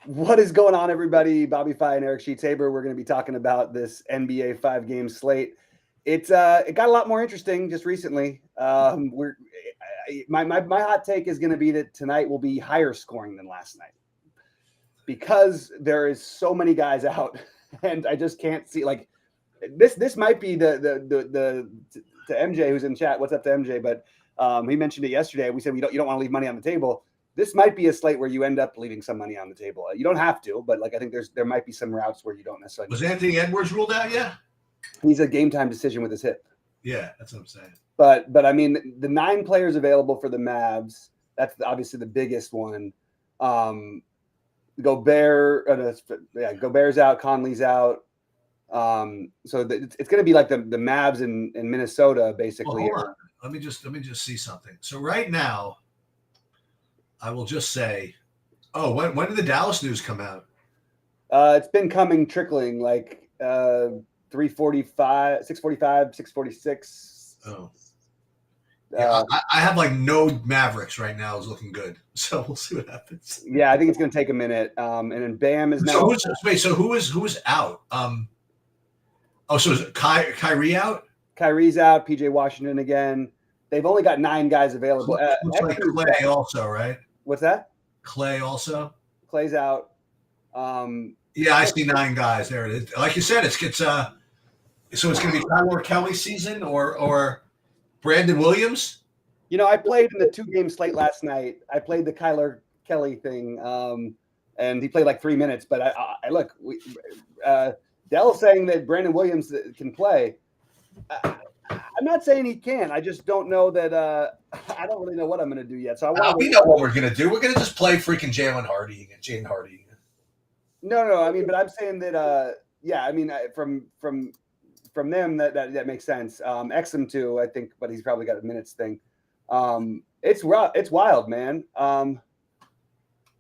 What is going on, everybody? Bobby Fi and Eric Sheets-Haber. We're going to be talking about this NBA 5-game slate. It got a lot more interesting just recently. My hot take is going to be that tonight will be higher scoring than last night because there is so many guys out, and I just can't see like this might be the to MJ who's in chat. What's up to MJ? But he mentioned it yesterday. We said you don't want to leave money on the table. This might be a slate where you end up leaving some money on the table. You don't have to, but like I think there might be some routes where you don't necessarily. Was Anthony Edwards ruled out yet? He's a game time decision with his hip. Yeah, that's what I'm saying. But I mean, the 9 players available for the Mavs. That's obviously the biggest one. Gobert's out, Conley's out. So it's going to be like the Mavs in Minnesota basically. Well, hold on. Let me just see something. So right now, I will just say, when did the Dallas news come out? It's been trickling like 3:45, 6:45, 6:46. Oh, yeah. I have like no Mavericks right now is looking good, so we'll see what happens. Yeah, I think it's going to take a minute. And then Bam is now. So who is out? So is Kyrie out? Kyrie's out. PJ Washington again. They've only got 9 guys available. Looks like Clay also, right? What's that? Clay also. Clay's out. Yeah, I see 9 guys. There it is. Like you said, so it's going to be Tyler Kelly's season or Brandon Williams. You know, I played in the 2-game slate last night. I played the Kyler Kelly thing, and he played like 3 minutes. But I look, Dell's saying that Brandon Williams can play. I'm not saying he can. I just don't know that. I don't really know what I'm going to do yet. So we know what we're going to do. We're going to just play freaking Jalen Hardy and Jane Hardy. No. I mean, but I'm saying that. Yeah. I mean, from them that makes sense. Exum too, I think, but he's probably got a minutes thing. It's rough. It's wild, man.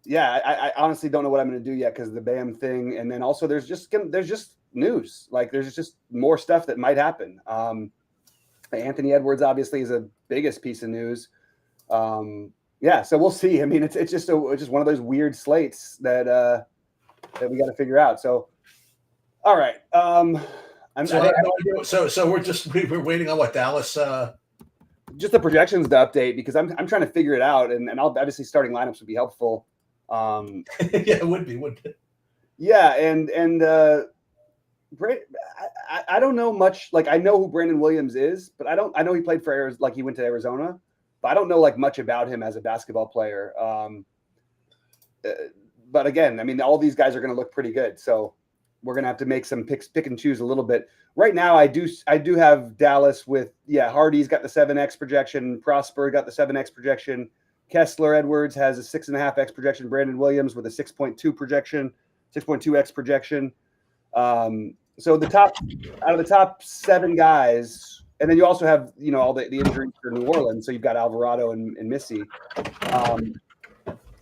Yeah. I honestly don't know what I'm going to do yet because of the Bam thing, and then also there's just news. Like there's just more stuff that might happen. Anthony Edwards obviously is the biggest piece of news. Yeah, so we'll see. I mean, it's just one of those weird slates that we got to figure out. So, all right. So we're waiting on what Dallas. Just the projections to update because I'm trying to figure it out, and I'll obviously starting lineups would be helpful. Yeah, it would be. Yeah, and I don't know much. Like I know who Brandon Williams is, but I know he played for Arizona, like he went to Arizona, but I don't know like much about him as a basketball player. But again, I mean, all these guys are going to look pretty good, so we're going to have to make some pick and choose a little bit. Right now, I do have Dallas with Hardy's got the 7x projection, Prosper got the 7x projection, Kessler Edwards has a 6.5x projection, Brandon Williams with a 6.2 projection, 6.2x projection. So out of the top 7 guys, and then you also have all the injuries for New Orleans. So you've got Alvarado and Missy.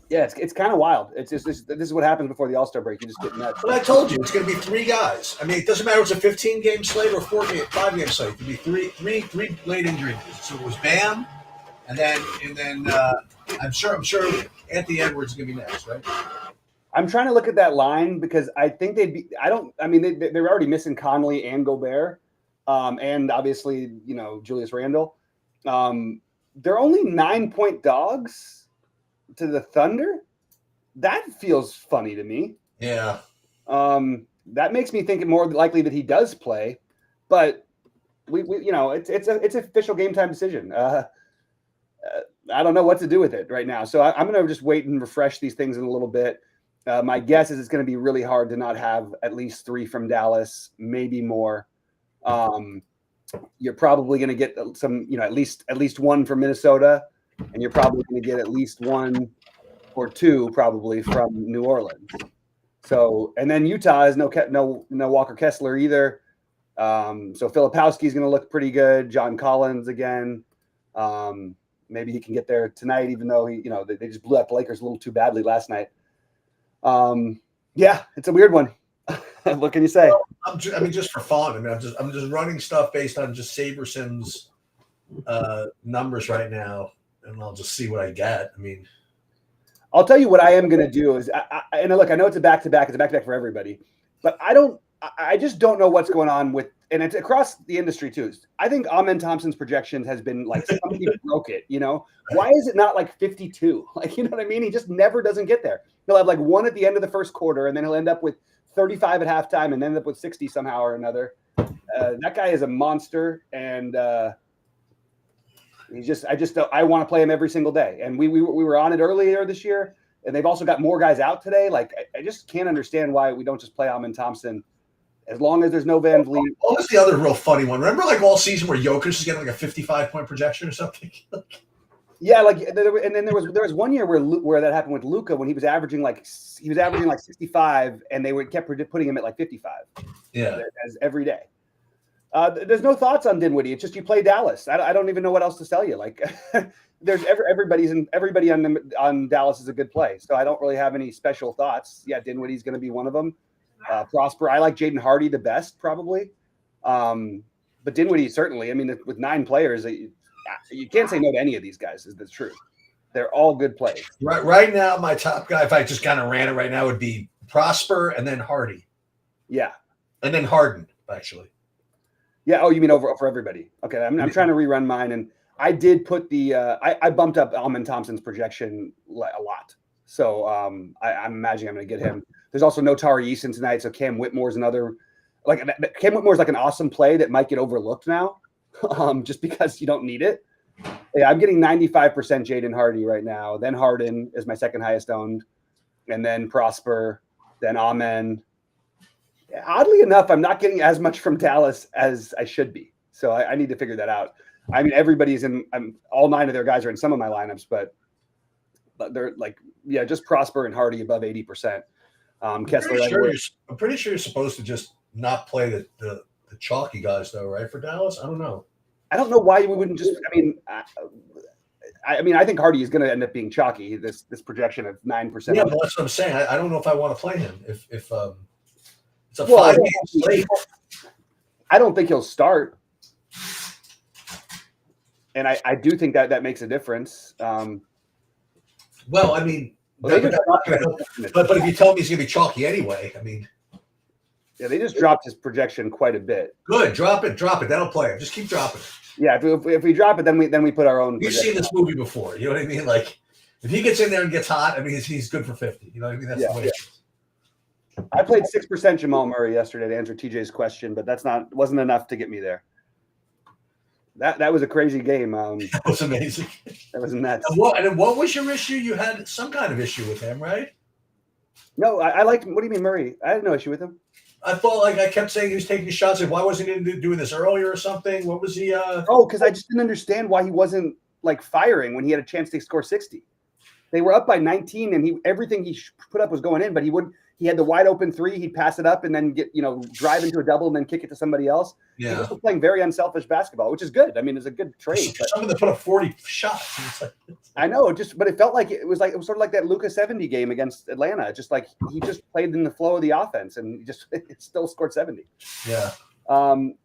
Yeah, it's kind of wild. It's just this is what happens before the All-Star break. You just get nuts. But I told you it's going to be 3 guys. I mean, it doesn't matter if it's a 15-game slate or 5-game slate. It could be three late injuries. So it was Bam, and then I'm sure Anthony Edwards is going to be next, right? I'm trying to look at that line because I think they'd be. They're already missing Conley and Gobert, and obviously Julius Randle. They're only 9-point dogs to the Thunder. That feels funny to me. Yeah. That makes me think it more likely that he does play, but it's an official game time decision. I don't know what to do with it right now, so I'm going to just wait and refresh these things in a little bit. My guess is it's going to be really hard to not have at least 3 from Dallas, maybe more. You're probably going to get some, at least 1 from Minnesota, and you're probably going to get at least 1 or 2 probably from New Orleans. So, and then Utah has no Walker Kessler either. So Filipowski's going to look pretty good. John Collins again. Maybe he can get there tonight, even though they just blew out the Lakers a little too badly last night. Yeah, it's a weird one. What can you say? Well, just for fun. I mean, I'm just running stuff based on just SaberSim's numbers right now, and I'll just see what I get. I mean, I'll tell you what I am going to do is, and look, I know it's a back-to-back. It's a back-to-back for everybody, but I just don't know what's going on with, and it's across the industry too. I think Amen Thompson's projections has been like somebody broke it. Why is it not like 52? Like, you know what I mean? He just never doesn't get there. He'll have like one at the end of the first quarter, and then he'll end up with 35 at halftime, and end up with 60 somehow or another. That guy is a monster, and I want to play him every single day. And we were on it earlier this year, and they've also got more guys out today. Like, I just can't understand why we don't just play Amen Thompson as long as there's no Van Vliet. What was the other real funny one? Remember, like all season where Jokic is getting like a 55-point projection or something? Yeah, and then there was one year where that happened with Luka when he was averaging like 65, and they kept putting him at like 55. Yeah, as every day. There's no thoughts on Dinwiddie. It's just you play Dallas. I don't even know what else to tell you. Like, there's everybody on Dallas is a good play. So I don't really have any special thoughts. Yeah, Dinwiddie's going to be one of them. Prosper. I like Jaden Hardy the best probably, but Dinwiddie certainly. I mean, with 9 players, you can't say no to any of these guys. Is the truth. They're all good plays. Right now, my top guy, if I just kind of ran it right now, would be Prosper and then Hardy. Yeah, and then Harden actually. Yeah. Oh, you mean for everybody? Okay. I'm trying to rerun mine, and I did put I bumped up Amen Thompson's projection a lot. So I'm imagining I'm going to get him. There's also no Tari Eason tonight, so Cam Whitmore's another. Like, Cam Whitmore's like an awesome play that might get overlooked now, just because you don't need it. Yeah, I'm getting 95% Jaden Hardy right now. Then Harden is my second highest owned, and then Prosper, then Amen. Oddly enough, I'm not getting as much from Dallas as I should be. So I need to figure that out. I mean, everybody's in. All 9 of their guys are in some of my lineups, but they're like, yeah, just Prosper and Hardy above 80%. Kessler. I'm pretty sure you're supposed to just not play the chalky guys though, right? For Dallas, I don't know. I don't know why we wouldn't just. I mean, I think Hardy is going to end up being chalky. This projection of 9%. Yeah, but that's what I'm saying. I don't know if I want to play him if it's a 5-game slate. I don't think he'll start, and I do think that makes a difference. Well, I mean. But if you tell me he's going to be chalky anyway, I mean. Yeah, they just dropped his projection quite a bit. Good, drop it. That'll play it. Just keep dropping it. Yeah, if we drop it, then we put our own. You've seen this movie before. You know what I mean? Like, if he gets in there and gets hot, I mean, he's good for 50. You know what I mean? That's the way it is. I played 6% Jamal Murray yesterday to answer TJ's question, but wasn't enough to get me there. That was a crazy game. That was amazing. That was nuts. And what was your issue? You had some kind of issue with him, right? No, I liked him. What do you mean, Murray? I had no issue with him. I thought, like, I kept saying he was taking shots. Like, why wasn't he doing this earlier or something? What was he? Because I just didn't understand why he wasn't like firing when he had a chance to score 60. They were up by 19, and everything he put up was going in, but he wouldn't. He had the wide open 3. He'd pass it up and then drive into a double and then kick it to somebody else. Yeah. He was still playing very unselfish basketball, which is good. I mean, it's a good trade. Someone that put up 40 shots. I know, but it felt like it was sort of like that Luka 70 game against Atlanta. Just like he just played in the flow of the offense and it still scored 70. Yeah.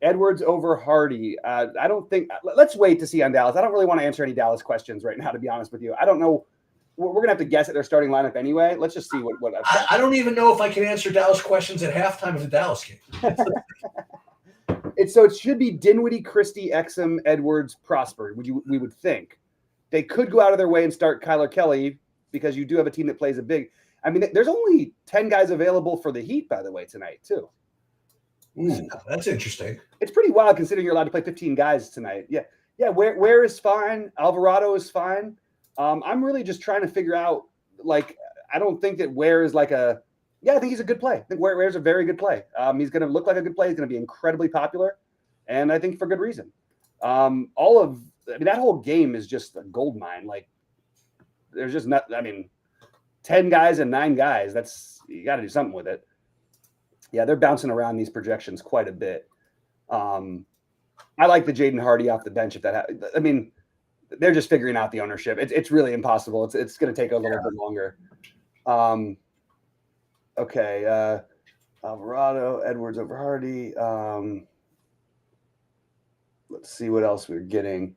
Edwards over Hardy. I don't think. Let's wait to see on Dallas. I don't really want to answer any Dallas questions right now, to be honest with you. I don't know. We're going to have to guess at their starting lineup anyway. Let's just see what I don't even know if I can answer Dallas questions at halftime of the Dallas game. So it should be Dinwiddie, Christie, Exum, Edwards, Prosper. We would think. They could go out of their way and start Kyler Kelly because you do have a team that plays a big. I mean, there's only 10 guys available for the Heat, by the way, tonight, too. Ooh, that's interesting. It's pretty wild considering you're allowed to play 15 guys tonight. Yeah. Where is fine. Alvarado is fine. I'm really just trying to figure out, like, I don't think that Ware is like I think he's a good play. I think Ware's a very good play. He's going to look like a good play. He's going to be incredibly popular, and I think for good reason. That whole game is just a gold mine. Like, there's just 10 guys and 9 guys. You got to do something with it. Yeah, they're bouncing around these projections quite a bit. I like the Jaden Hardy off the bench if that happens. I mean, they're just figuring out the ownership. It's really impossible. It's going to take a little bit longer. Okay. Alvarado, Edwards over Hardy. Let's see what else we're getting.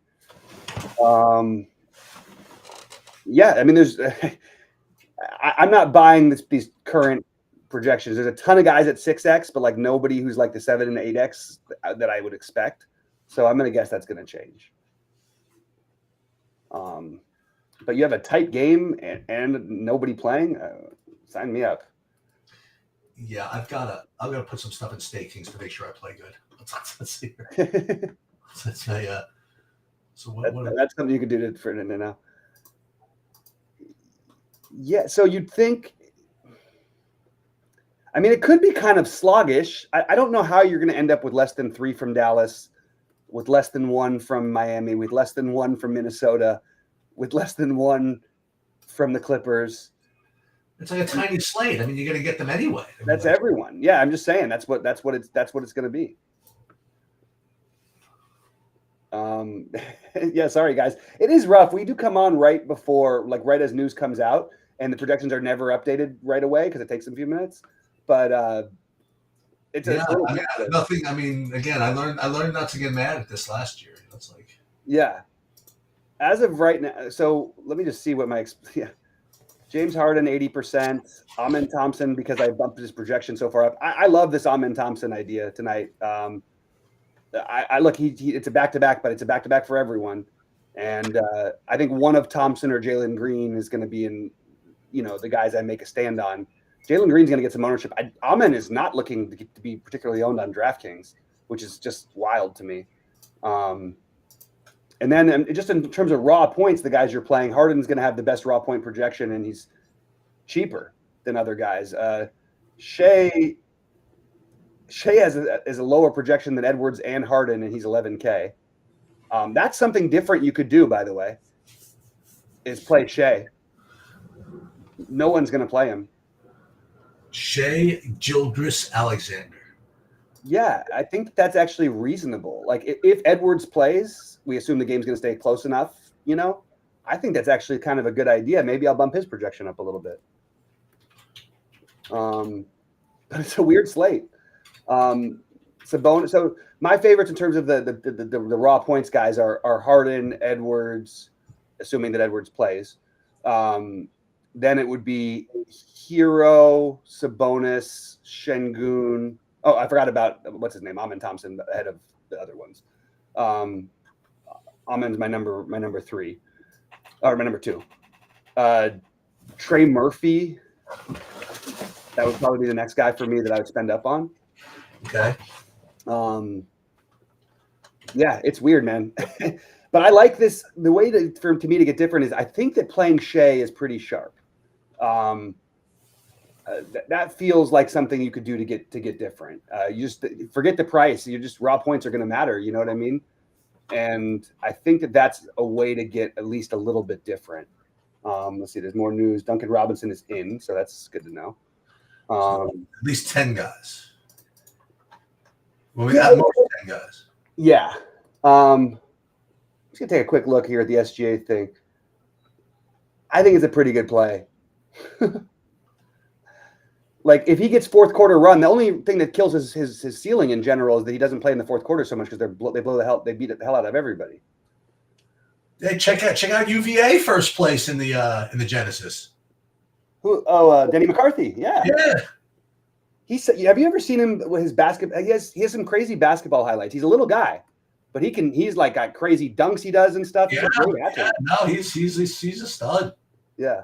Yeah, I mean, there's I'm not buying these current projections. There's a ton of guys at 6x, but like nobody who's like the 7 and 8x that I would expect. So I'm going to guess that's going to change. But you have a tight game and nobody playing. Sign me up. Yeah, I'm gonna put some stuff in stakings to make sure I play good. Let's see here. Let's say, so that's something you could do for now. Yeah, so you'd think. I mean, it could be kind of sluggish. I don't know how you're going to end up with less than 3 from Dallas, with less than 1 from Miami, with less than 1 from Minnesota, with less than 1 from the Clippers. It's like a tiny slate. I mean, you're going to get them anyway. I mean, that's everyone. Yeah, I'm just saying that's what it's going to be. Yeah, sorry guys. It is rough. We do come on right before, like right as news comes out, and the projections are never updated right away because it takes a few minutes. But it's nothing. I mean, again, I learned not to get mad at this last year. It's like, yeah. As of right now, so let me just see what my James Harden 80%, Amen Thompson, because I bumped his projection so far up. I love this Amen Thompson idea tonight. I look, it's a back-to-back, but it's a back-to-back for everyone. And I think one of Thompson or Jalen Green is going to be in, the guys I make a stand on. Jalen Green's going to get some ownership. Amen is not looking to be particularly owned on DraftKings, which is just wild to me. And then just in terms of raw points, the guys you're playing, Harden's going to have the best raw point projection, and he's cheaper than other guys. Shea has a lower projection than Edwards and Harden, and he's 11K. That's something different you could do, by the way, is play Shea. No one's going to play him. Shea Gilgeous-Alexander. Yeah, I think that's actually reasonable. Like if Edwards plays, we assume the game's going to stay close enough, I think that's actually kind of a good idea. Maybe I'll bump his projection up a little bit. But it's a weird slate. Sabonis. So my favorites in terms of the raw points guys are Harden, Edwards, assuming that Edwards plays. Then it would be Hero, Sabonis, Şengün. Oh, I forgot about what's his name, Amen Thompson, ahead of the other ones. Amen's my number 3, or my number 2. Trey Murphy. That would probably be the next guy for me that I would spend up on. Okay. Yeah, it's weird, man. But I like this. The way to me to get different is I think that playing Shea is pretty sharp. That feels like something you could do to get different. You just forget the price. You just raw points are going to matter. You know what I mean? And I think that that's a way to get at least a little bit different. Let's see. There's more news. Duncan Robinson is in, so that's good to know. At least 10 guys. Well, we got more than 10 guys. Yeah. I'm just gonna take a quick look here at the SGA thing. I think it's a pretty good play. Like if he gets fourth quarter run, the only thing that kills his ceiling in general is that he doesn't play in the fourth quarter so much because they beat the hell out of everybody. Hey, check out UVA first place in the Genesis. Who? Oh, Denny McCarthy. Yeah. Have you ever seen him with his basketball? He has some crazy basketball highlights. He's a little guy, but he's like got crazy dunks he does and stuff. Yeah, no, he's a stud. Yeah.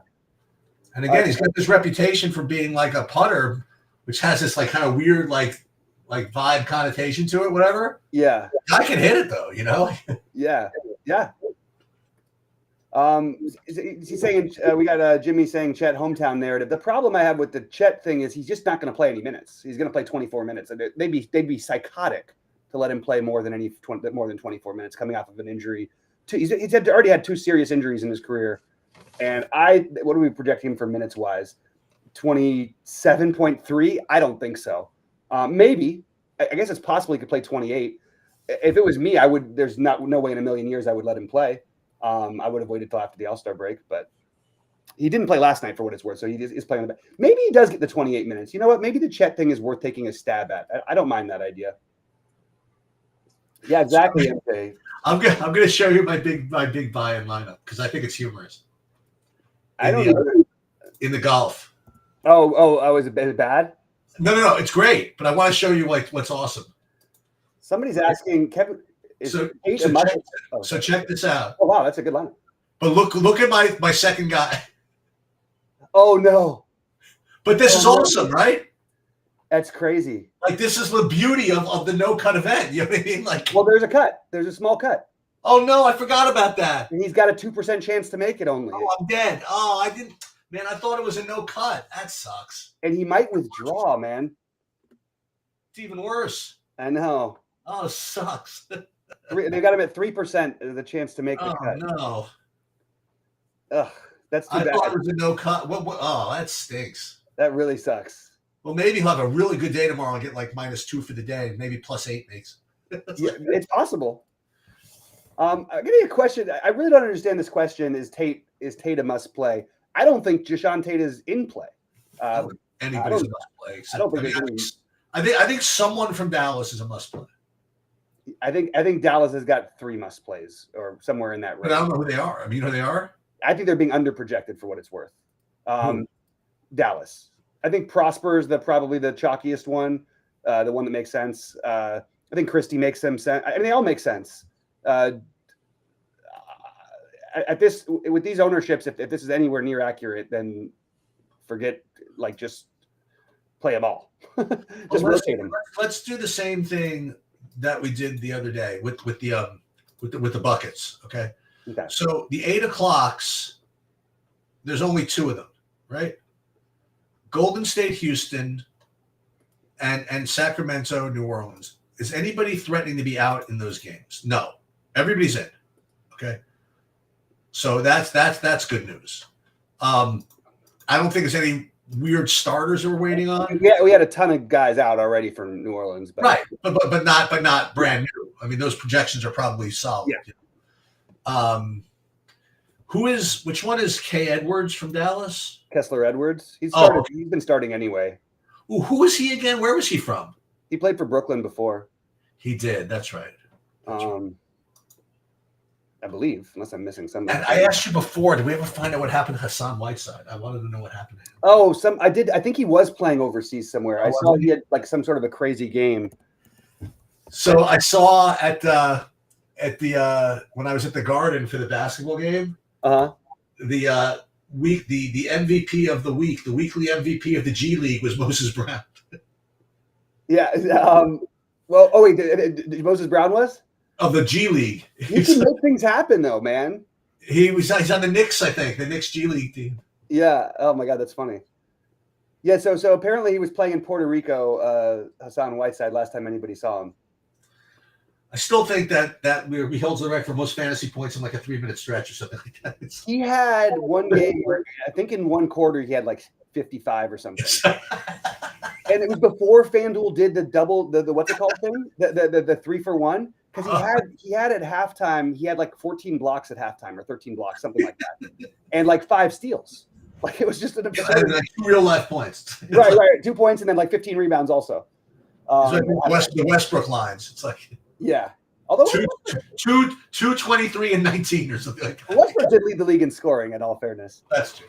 And again, he's got this reputation for being like a putter, which has this like kind of weird like vibe connotation to it, whatever. Yeah. I can hit it though, Yeah. He's saying we got Jimmy saying Chet hometown narrative. The problem I have with the Chet thing is he's just not going to play any minutes. He's going to play 24 minutes. They'd be psychotic to let him play more than 24 minutes coming off of an injury. He's already had 2 serious injuries in his career. And what are we projecting him for minutes wise? 27.3? I don't think so. Maybe. I guess it's possible he could play 28. If it was me, there's no way in a million years I would let him play. I would have waited till after the All-Star break, but he didn't play last night for what it's worth. So he is playing the back. Maybe he does get the 28 minutes. You know what? Maybe the Chet thing is worth taking a stab at. I don't mind that idea. Yeah, exactly. I'm gonna show you my big buy-in lineup because I think it's humorous. I don't know. in the golf. Oh, is it bad? No. It's great, but I want to show you like what's awesome. Somebody's asking Kevin. Check this out. Oh wow, that's a good line. But look at my second guy. Oh no! But this is awesome, right? That's crazy. Like this is the beauty of the no cut event. You know what I mean? Like, well, there's a cut. There's a small cut. Oh no, I forgot about that. And he's got a 2% chance to make it only. Oh, I'm dead. Oh, I didn't. Man, I thought it was a no cut. That sucks. And he might withdraw, man. It's even worse. I know. Oh, it sucks. They got him at 3% the chance to make the cut. No. Ugh, that's too bad. I thought it was a no cut. What? Oh, that stinks. That really sucks. Well, maybe he'll have a really good day tomorrow and get like -2 for the day. Maybe +8 makes. Yeah, it's possible. I'll give you a question. I really don't understand this question. Is Tate a must play? I don't think Jashawn Tate is in play. Anybody's a must play. I don't think I think someone from Dallas is a must play. I think Dallas has got 3 must plays or somewhere in that range. But I don't know who they are. I mean, you know who they are? I think they're being underprojected for what it's worth. Dallas. I think Prosper is probably the chalkiest one, the one that makes sense. I think Christie makes some sense. I mean, they all make sense. With these ownerships, if this is anywhere near accurate, then forget, like, just play them all. Just rotate them. Let's do the same thing that we did the other day with the buckets. Okay. So the 8 o'clocks, there's only 2 of them, right? Golden State, Houston, and Sacramento, New Orleans. Is anybody threatening to be out in those games? No. Everybody's in. Okay. So that's good news. I don't think there's any weird starters that we're waiting on. Yeah, we had a ton of guys out already for New Orleans, right? But not brand new. I mean, those projections are probably solid. Yeah. Which one is K. Edwards from Dallas? Kessler Edwards. He's been starting anyway. Ooh, who was he again? Where was he from? He played for Brooklyn before. He did. That's right. I believe, unless I'm missing something. And I asked you before, did we ever find out what happened to Hassan Whiteside? I wanted to know what happened to him. Oh, I did. I think he was playing overseas somewhere. I saw he had like some sort of a crazy game. So I saw at the when I was at the Garden for the basketball game, the MVP of the week, the weekly MVP of the G League was Moses Brown. Yeah. Well, oh wait, Moses Brown was? Of the G League. You can make things happen though, man. He's on the Knicks, I think, the Knicks G League team. Yeah. Oh my God, that's funny. Yeah, so apparently he was playing in Puerto Rico, Hassan Whiteside, last time anybody saw him. I still think that he holds the record for most fantasy points in like a 3-minute stretch or something like that. He had one game where I think in one quarter he had like 55 or something. And it was before FanDuel did the double, the what's it called thing? The 3-for-1. Because he had at halftime, he had like 14 blocks at halftime or 13 blocks, something like that. And like 5 steals. Like it was just an absurd. Like 2 real life points. Right. 2 points and then like 15 rebounds also. The Westbrook lines. It's like Although 23 and 19 or something like that. Westbrook did lead the league in scoring, in all fairness. That's true.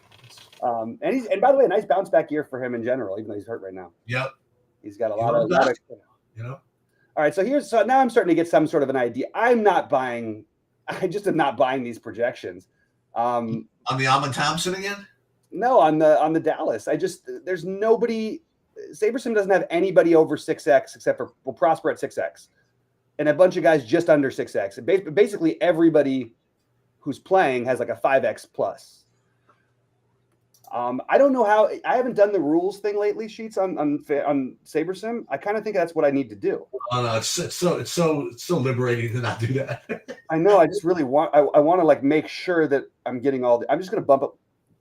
And by the way, a nice bounce back year for him in general, even though he's hurt right now. Yep. He's got a lot of All right, so now I'm starting to get some sort of an idea. I just am not buying these projections. On the Amon Thompson again? No, on the Dallas. There's nobody. Sabersim doesn't have anybody over 6x except for Prosper at 6x, and a bunch of guys just under 6x. Basically, everybody who's playing has like a 5x plus. I don't know how. I haven't done the rules thing lately, Sheets on Sabersim. I kind of think that's what I need to do. Oh no, it's so liberating to not do that. I know. I just really want. I want to like make sure that I'm getting all. I'm just going to bump up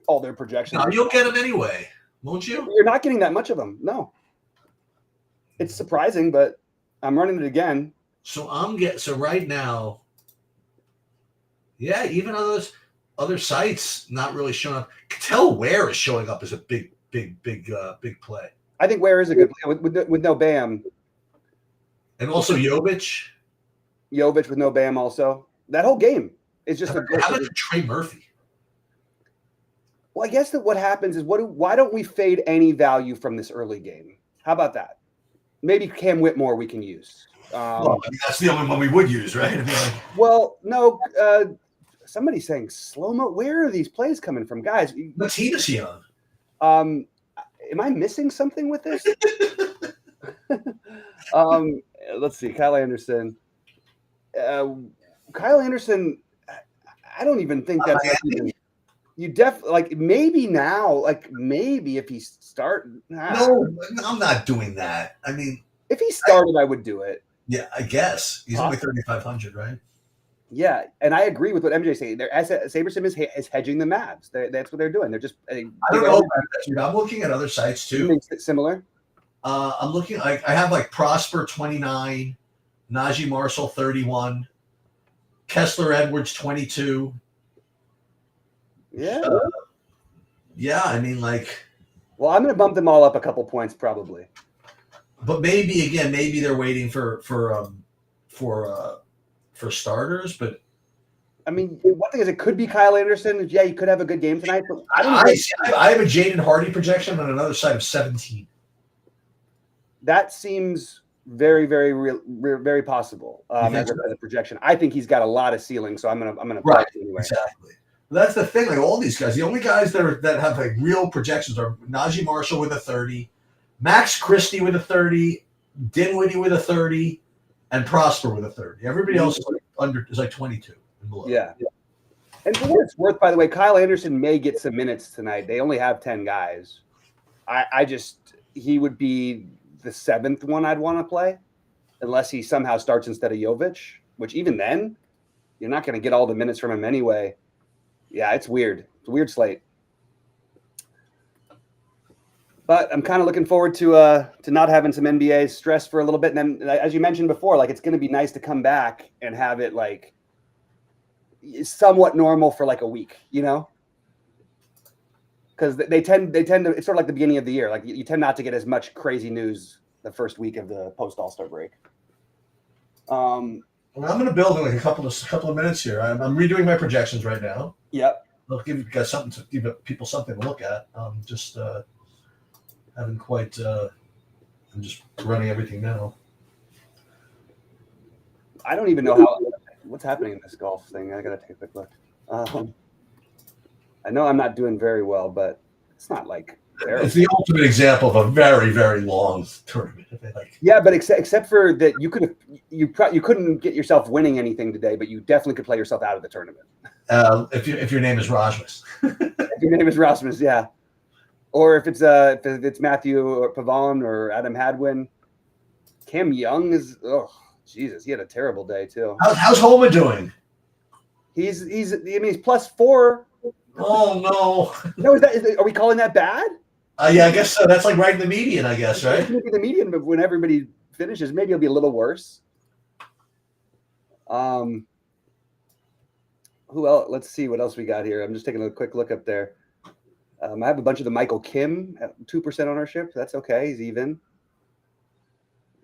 all their projections. No, you'll get them anyway, won't you? You're not getting that much of them. No. It's surprising, but I'm running it again. So right now. Yeah, even on those other sites not really showing up. Tell Ware is showing up as a big play. I think Ware is a good play with no Bam. And also Jovic with no Bam also. That whole game is just How about Trey Murphy? Well, I guess that what happens is why don't we fade any value from this early game? How about that? Maybe Cam Whitmore we can use. Well, I mean, that's the only one we would use, right? I mean, like, Well, no. Somebody's saying slow-mo. Where are these plays coming from, guys? what team is he on? Am I missing something with this? Let's see. Kyle Anderson. Kyle Anderson. I don't even think that's even. You like maybe now, like maybe if he No, I'm not doing that. I mean, if he started, I would do it. Yeah, I guess he's only 3,500, right? Yeah, and I agree with what MJ's saying. SaberSim is hedging the Mavs. That's what they're doing. They're just. I don't know. I'm looking at other sites too. Similar. I'm looking. I have like Prosper 29, Najee Marshall 31, Kessler Edwards 22. Yeah. Yeah, I mean, like. Well, I'm going to bump them all up a couple points, probably. But maybe they're waiting for starters. But I mean, one thing is it could be Kyle Anderson. Yeah, he could have a good game tonight. But I have a Jaden Hardy projection on another side of 17. That seems very, very real, very possible as a projection. I think he's got a lot of ceiling, so I'm gonna right anyway. Exactly. That's the thing. Like all these guys, the only guys that have like real projections are Najee Marshall with a 30. Max Christie with a 30, Dinwiddie with a 30, and Prosper with a 30. Everybody else is like 22 and below. Yeah. And for what it's worth, by the way, Kyle Anderson may get some minutes tonight. They only have 10 guys. He would be the 7th one I'd want to play, unless he somehow starts instead of Jovic, which even then, you're not going to get all the minutes from him anyway. Yeah, it's weird. It's a weird slate. But I'm kind of looking forward to not having some NBA stress for a little bit. And then, as you mentioned before, like it's going to be nice to come back and have it like somewhat normal for like a week, you know? Because they tend to. It's sort of like the beginning of the year. Like you tend not to get as much crazy news the first week of the post All-Star break. Well, I'm going to build in like a couple of minutes here. I'm redoing my projections right now. Yep. I'll give you guys something to give people something to look at. Haven't quite. I'm just running everything now. I don't even know what's happening in this golf thing. I gotta take a quick look. I know I'm not doing very well, but it's not like terrible. It's the ultimate example of a very, very long tournament. Yeah, but except for that, you couldn't get yourself winning anything today, but you definitely could play yourself out of the tournament. If your name is Rasmus. If your name is Rasmus, yeah. Or if it's Matthew or Pavon or Adam Hadwin. Cam Young is Jesus, he had a terrible day too. How's Homa doing? He's +4. Oh no! No, are we calling that bad? Yeah, I guess so. That's like right in the median, I guess, right? It's maybe the median, but when everybody finishes, maybe it'll be a little worse. Who else? Let's see what else we got here. I'm just taking a quick look up there. I have a bunch of the Michael Kim at 2% ownership. That's okay. He's even.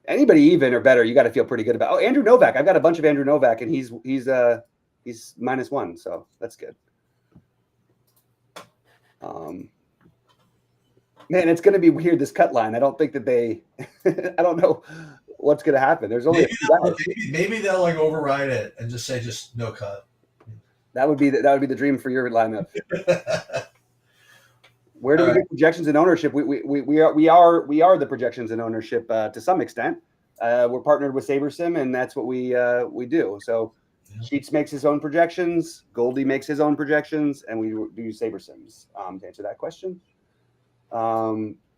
Anybody even or better, you got to feel pretty good about. Oh, Andrew Novak. I've got a bunch of Andrew Novak, and he's -1, so that's good. Man, it's going to be weird, this cut line. I don't think that I don't know what's going to happen. There's only maybe they'll like override it and just say no cut. That would be the dream for your lineup. Where do we get projections and ownership? We are the projections and ownership to some extent. We're partnered with SaberSim, and that's what we do. So Sheets makes his own projections, Goldie makes his own projections, and we do SaberSims to answer that question.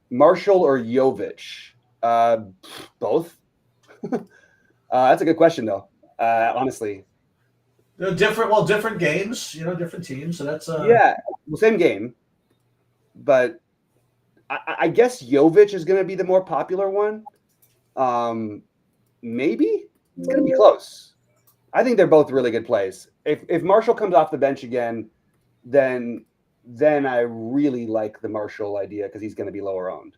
Marshall or Jovic? Both. That's a good question, though. Honestly, different games, different teams. So that's same game. But I guess Jovic is going to be the more popular one. Maybe it's going to be close. I think they're both really good plays. If Marshall comes off the bench again, then I really like the Marshall idea because he's going to be lower owned.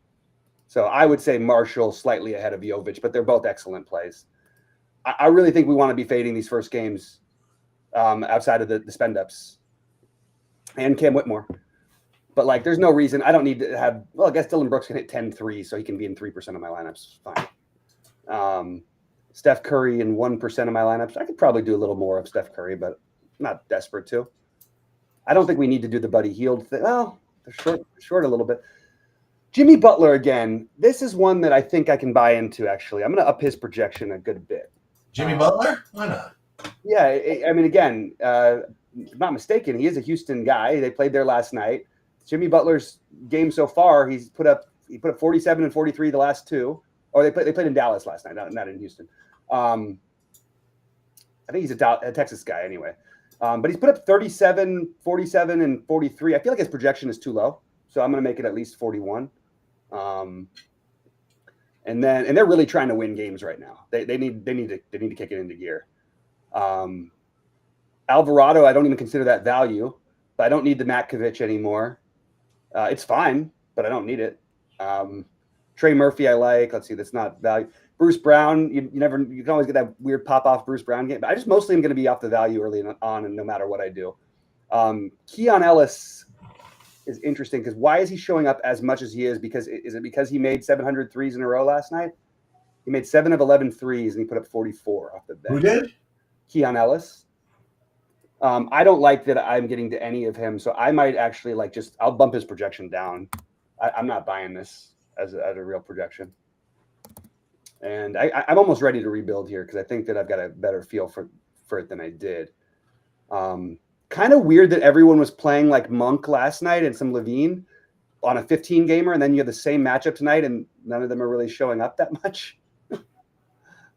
So I would say Marshall slightly ahead of Jovic, but they're both excellent plays. I really think we want to be fading these first games outside of the spend ups and Cam Whitmore. But like, there's no reason. I don't need to have. Well, I guess Dylan Brooks can hit 10 threes, so he can be in 3% of my lineups. Fine. Steph Curry in 1% of my lineups. I could probably do a little more of Steph Curry, but I'm not desperate to. I don't think we need to do the Buddy Hield thing. Well, they're short a little bit. Jimmy Butler again. This is one that I think I can buy into. Actually, I'm going to up his projection a good bit. Jimmy Butler? Why not? Yeah, I mean, again, if I'm not mistaken, he is a Houston guy. They played there last night. Jimmy Butler's game so far, he put up 47 and 43 the last two. Or they played in Dallas last night, not in Houston. I think he's a Texas guy anyway. But he's put up 37, 47, and 43. I feel like his projection is too low, so I'm going to make it at least 41. And they're really trying to win games right now. They need to kick it into gear. Alvarado, I don't even consider that value, but I don't need the Matkovic anymore. It's fine, but I don't need it. Trey Murphy, I like. Let's see, that's not value. Bruce Brown, you can always get that weird pop off Bruce Brown game, but I just mostly am going to be off the value early on, and no matter what I do. Keon Ellis is interesting because why is he showing up as much as he is? Is it because he made 700 threes in a row last night? He made 7 of 11 threes and he put up 44 off the bench. Who did? Keon Ellis. I don't like that I'm getting to any of him, so I might actually I'll bump his projection down. I'm not buying this as a real projection. And I'm almost ready to rebuild here because I think that I've got a better feel for it than I did. Kind of weird that everyone was playing like Monk last night and some Levine on a 15 gamer, and then you have the same matchup tonight, and none of them are really showing up that much.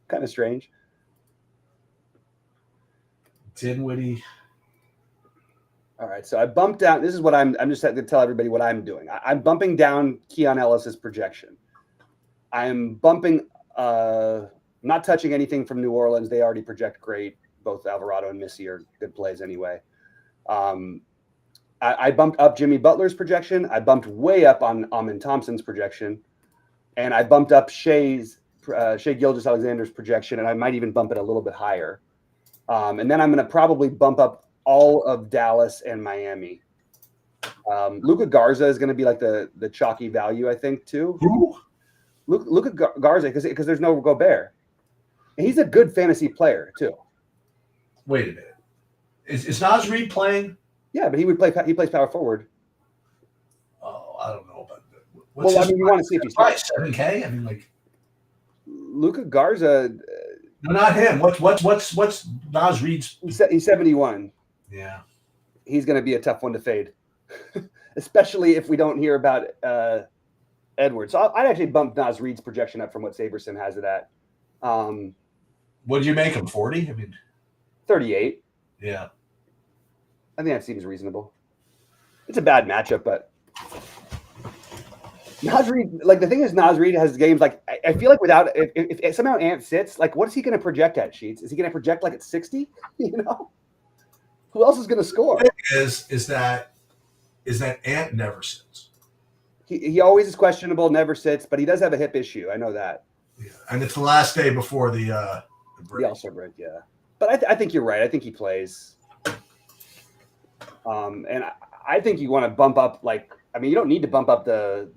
Kind of strange. Dinwiddie. All right, so I bumped down. This is what I'm just going to tell everybody what I'm doing. I'm bumping down Keon Ellis's projection. I'm bumping, not touching anything from New Orleans. They already project great. Both Alvarado and Missy are good plays anyway. I bumped up Jimmy Butler's projection. I bumped way up on Amin Thompson's projection. And I bumped up Shea Gilgeous-Alexander's projection, and I might even bump it a little bit higher. And then I'm going to probably bump up all of Dallas and Miami. Luka Garza is going to be like the chalky value, I think, too. Who? Luka Garza, because there's no Gobert. And he's a good fantasy player, too. Wait a minute. Is Naz Reid playing? Yeah, but he plays power forward. Oh, I don't know about that. You want to see if he's price? 7K? I mean, like Luka Garza. No, not him. What's Naz Reid's? He's 71. Yeah, he's going to be a tough one to fade, especially if we don't hear about Edwards. So I'd actually bump Naz Reid's projection up from what Saberson has it at. What did you make him? 40? I mean, 38. Yeah, I think that seems reasonable. It's a bad matchup, but Naz Reid, the thing is, Naz Reid has games I feel like without if somehow Ant sits, what is he going to project at, Sheets? Is he going to project at 60? Who else is going to score? The thing is that Ant never sits. He always is questionable, never sits, but he does have a hip issue. I know that. Yeah, and it's the last day before the break. The All-Star break, yeah. But I think you're right. I think he plays. And I think you want to bump up you don't need to bump up the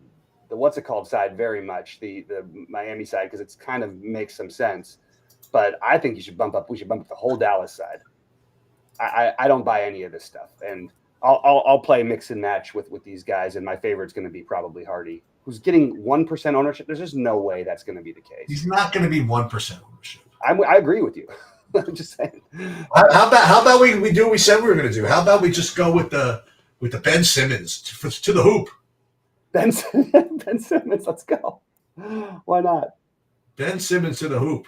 what's it called side very much, the Miami side, because it's kind of makes some sense. But I think we should bump up the whole Dallas side. I don't buy any of this stuff. And I'll play mix and match with these guys, and my favorite's going to be probably Hardy, who's getting 1% ownership. There's just no way that's going to be the case. He's not going to be 1% ownership. I agree with you. I'm just saying. How about we do what we said we were going to do? How about we just go with the Ben Simmons to the hoop? Ben Simmons, let's go. Why not? Ben Simmons to the hoop.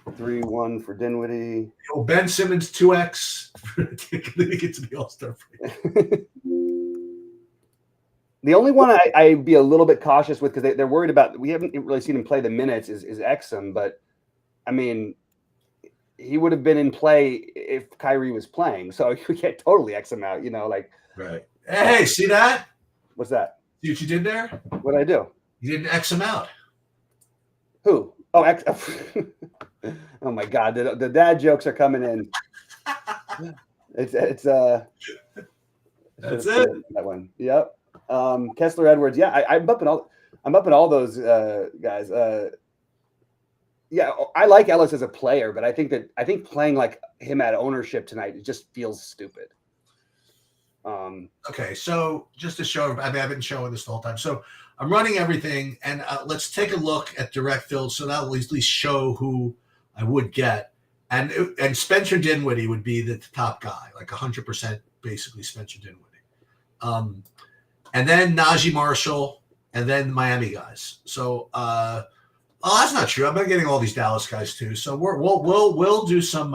3-1 for Dinwiddie. Ben Simmons 2x. They get to the All-Star break. The only one I'd be a little bit cautious with because they're worried about. We haven't really seen him play the minutes. Is Exum, but I mean, he would have been in play if Kyrie was playing. So you can't totally X him out. Right. Hey, see that? What's that? See what you did there? What did I do? You didn't X him out. Who? Oh, X. Oh my God, the dad jokes are coming in. It's That's it. That one. Yep. Kessler Edwards. Yeah, I'm up in all those guys. Yeah, I like Ellis as a player, but I think playing like him at ownership tonight, it just feels stupid. Okay, so just to show, I mean, I've been showing this the whole time. So I'm running everything, and let's take a look at direct field. So that'll at least show who I would get, and Spencer Dinwiddie would be the top guy, like 100% basically Spencer Dinwiddie, and then Najee Marshall, and then the Miami guys. So that's not true. I'm not getting all these Dallas guys too. So we'll do some.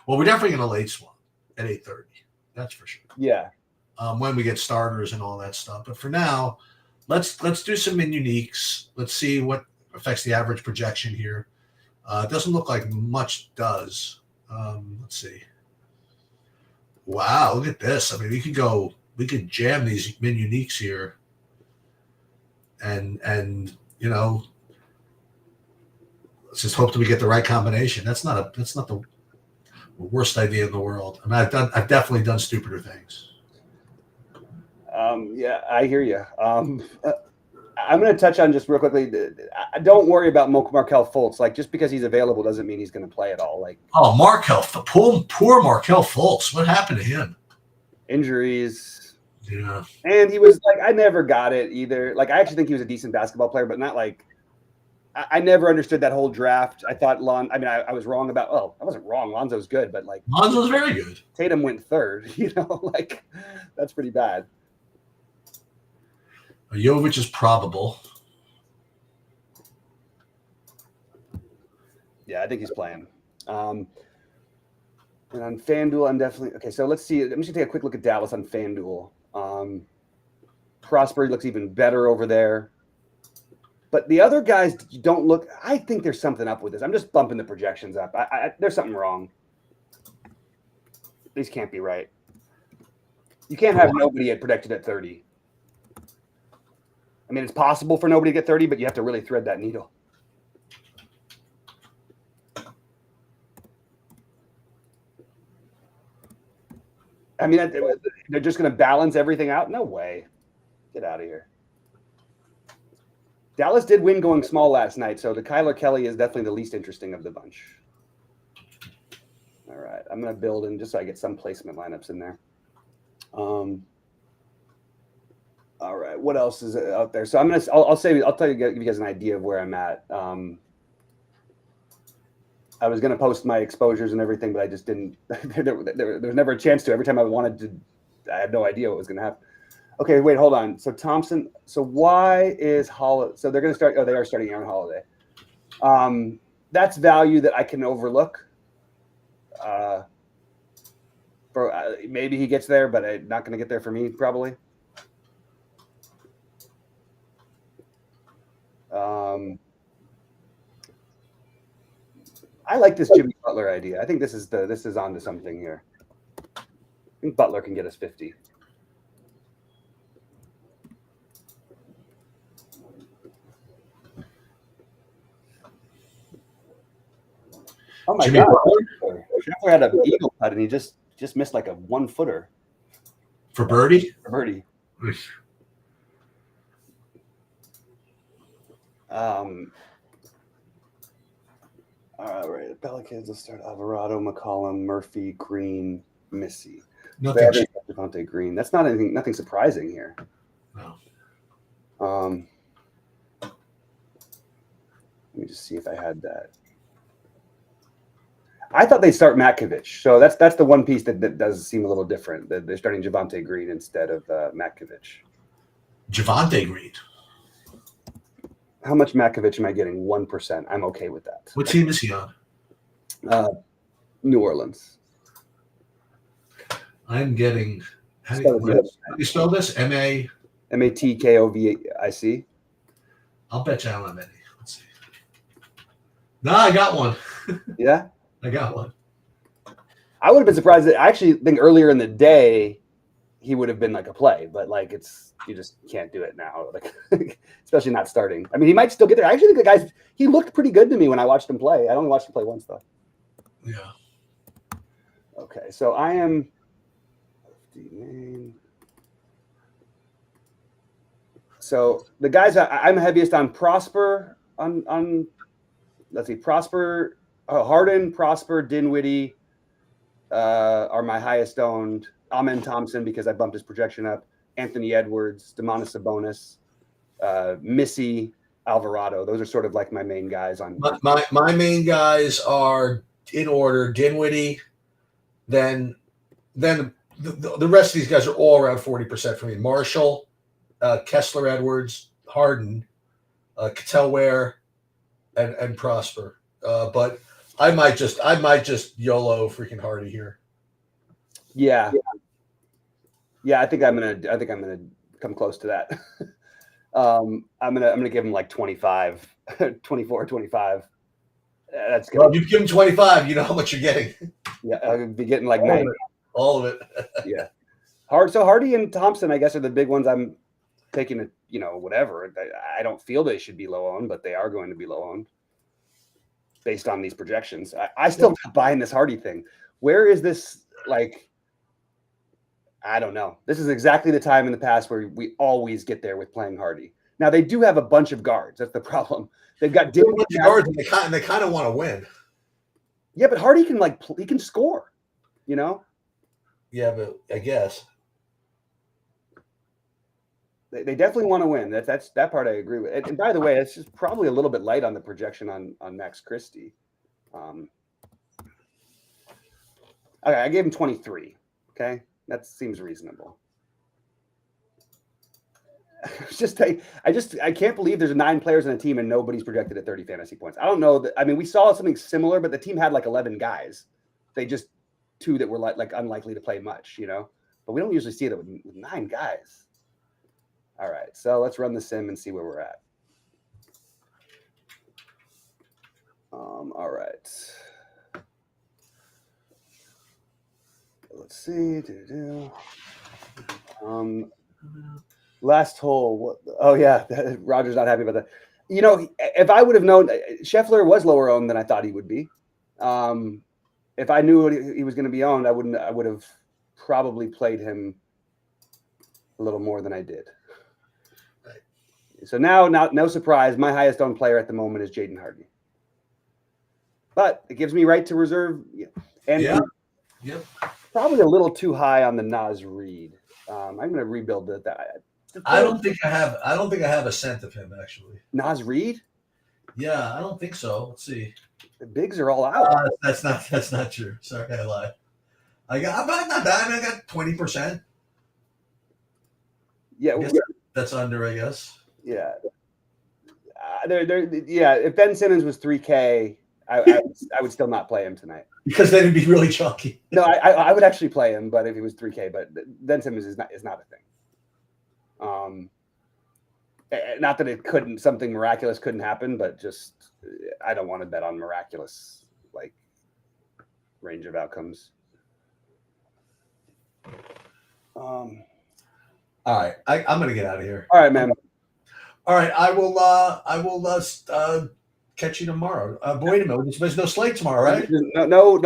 Well, we're definitely going to late swap at 8:30. That's for sure. Yeah. When we get starters and all that stuff. But for now, let's do some min uniques. Let's see what affects the average projection here. It doesn't look like much does. Let's see. Wow, look at this. I mean, we could jam these min uniques here. And let's just hope that we get the right combination. That's not the worst idea in the world. I mean, I've definitely done stupider things. Yeah, I hear you. I'm going to touch on just real quickly. Don't worry about Markelle Fultz. Like, just because he's available doesn't mean he's going to play at all. Like, poor Markelle Fultz. What happened to him? Injuries. Yeah. And he was like, I never got it either. Like, I actually think he was a decent basketball player, but not like. I never understood that whole draft. I thought I was wrong about. Oh, I wasn't wrong. Lonzo's good, but like Lonzo's very good. Tatum went third. Like that's pretty bad. Jovic is probable. Yeah, I think he's playing. And on FanDuel, I'm definitely okay. So let's see. I'm just gonna take a quick look at Dallas on FanDuel. Prosper looks even better over there. But the other guys don't look. I think there's something up with this. I'm just bumping the projections up. There's something wrong. These can't be right. You can't have nobody predicted at 30. I mean, it's possible for nobody to get 30, but you have to really thread that needle. I mean, they're just going to balance everything out? No way. Get out of here. Dallas did win going small last night, so the Kyler Kelly is definitely the least interesting of the bunch. All right, I'm going to build in just so I get some placement lineups in there. All right, what else is out there? So I'll tell you, give you guys an idea of where I'm at. I was going to post my exposures and everything, but I just didn't. There was never a chance to. Every time I wanted to, I had no idea what was going to happen. Okay, wait, hold on. So Thompson. So why is Holiday? So they're going to start. Oh, they are starting Aaron Holiday. That's value that I can overlook. Maybe he gets there, but not going to get there for me probably. I like this Jimmy Butler idea. I think this is onto something here. I think Butler can get us 50. Oh my God! Scheffler had an eagle putt and he just missed like a 1-footer. For birdie. For birdie. All right, the Pelicans will start Alvarado, McCollum, Murphy, Green, Missy. Devontae Green. That's not nothing surprising here. No. Let me just see if I had that. I thought they'd start Matkovic. So that's the one piece that does seem a little different. That they're starting Javonte Green instead of Matkovic. Javonte Green. How much Matkovic am I getting? 1%. I'm okay with that. What team is he on? New Orleans. I'm getting. How do you spell this? M-A? Matkovic. I'll bet you I don't have any. Let's see. No, I got one. Yeah? I got one. I would have been surprised. I actually think earlier in the day he would have been like a play, but like you just can't do it now. Like especially not starting. I mean, he might still get there. I actually think the he looked pretty good to me when I watched him play. I only watched him play once though. Yeah. Okay, so I am So the guys I'm heaviest on Prosper on let's see, Prosper, Harden, Prosper, Dinwiddie are my highest owned. Amen Thompson because I bumped his projection up. Anthony Edwards, Demonis Sabonis, Missy, Alvarado. Those are sort of like my main guys on. My main guys are in order: Dinwiddie, then the rest of these guys are all around 40% for me. Marshall, Kessler, Edwards, Harden, Cattell Ware, and Prosper. But I might just YOLO freaking Hardy here. Yeah. I think I'm gonna come close to that. I'm gonna give him like 25, 24, 25. That's good. Well, if you give him 25, you know how much you're getting. Yeah, I'll be getting like 90. All of it. Yeah. So Hardy and Thompson, I guess, are the big ones I'm taking. Whatever. I don't feel they should be low owned, but they are going to be low owned based on these projections. I still not buying this Hardy thing. Where is this? Like, I don't know. This is exactly the time in the past where we always get there with playing Hardy. Now they do have a bunch of guards. That's the problem. They've got different guards, and they kind of want to win. Yeah, but Hardy can he can score. Yeah, but I guess they definitely want to win. That's that part I agree with. And by the way, it's just probably a little bit light on the projection on Max Christie. Okay, I gave him 23. Okay, that seems reasonable. I can't believe there's 9 players on a team and nobody's projected at 30 fantasy points. I don't know that. I mean, we saw something similar, but the team had like 11 guys. They just 2 that were like unlikely to play much, But we don't usually see that with 9 guys. All right, so let's run the sim and see where we're at. All right. Let's see. Last hole. What? Oh yeah, Roger's not happy about that. If I would have known, Scheffler was lower owned than I thought he would be. If I knew he was going to be owned, I would have probably played him a little more than I did. Right. So now, no surprise, my highest owned player at the moment is Jaden Hardy. But it gives me right to reserve, and probably a little too high on the Naz Reid. I'm going to rebuild that. I don't think I have a cent of him actually. Naz Reid? Yeah, I don't think so. Let's see. The bigs are all out. That's not true. Sorry, I lied. I'm not bad. I got 20%. Yeah, that's under, I guess. Yeah. If Ben Simmons was 3K, I would still not play him tonight because then it'd be really chunky. No, I would actually play him, but if he was 3K, but Ben Simmons is not a thing. Not that something miraculous couldn't happen, but just I don't want to bet on miraculous range of outcomes. All right, I'm gonna get out of here. All right, man. All right, I will catch you tomorrow. Wait a minute, there's no slate tomorrow, right? No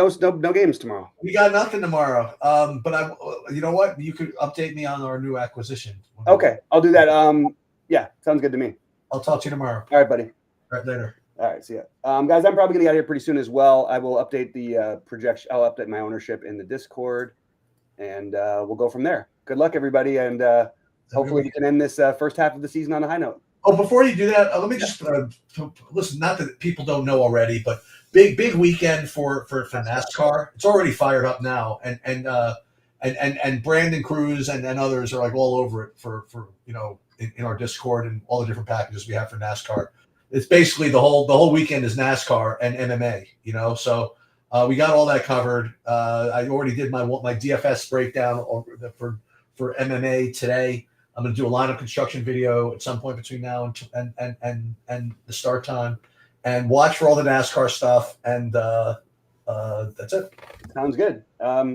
games tomorrow. We got nothing tomorrow. But you know what? You could update me on our new acquisition. Okay, I'll do that. Yeah, sounds good to me. I'll talk to you tomorrow. All right, buddy. All right, later. All right, see ya. Guys, I'm probably gonna get out of here pretty soon as well. I will update the projection. I'll update my ownership in the Discord, and we'll go from there. Good luck, everybody, and hopefully we can end this first half of the season on a high note. Oh, before you do that, let me just listen. Not that people don't know already, but big weekend for NASCAR. It's already fired up now, and Brandon Cruz and others are all over it for in our Discord and all the different packages we have for NASCAR. It's basically the whole weekend is NASCAR and MMA. So we got all that covered. I already did my DFS breakdown for MMA today. I'm going to do a lineup construction video at some point between now and the start time, and watch for all the NASCAR stuff. And that's it. Sounds good. Yeah.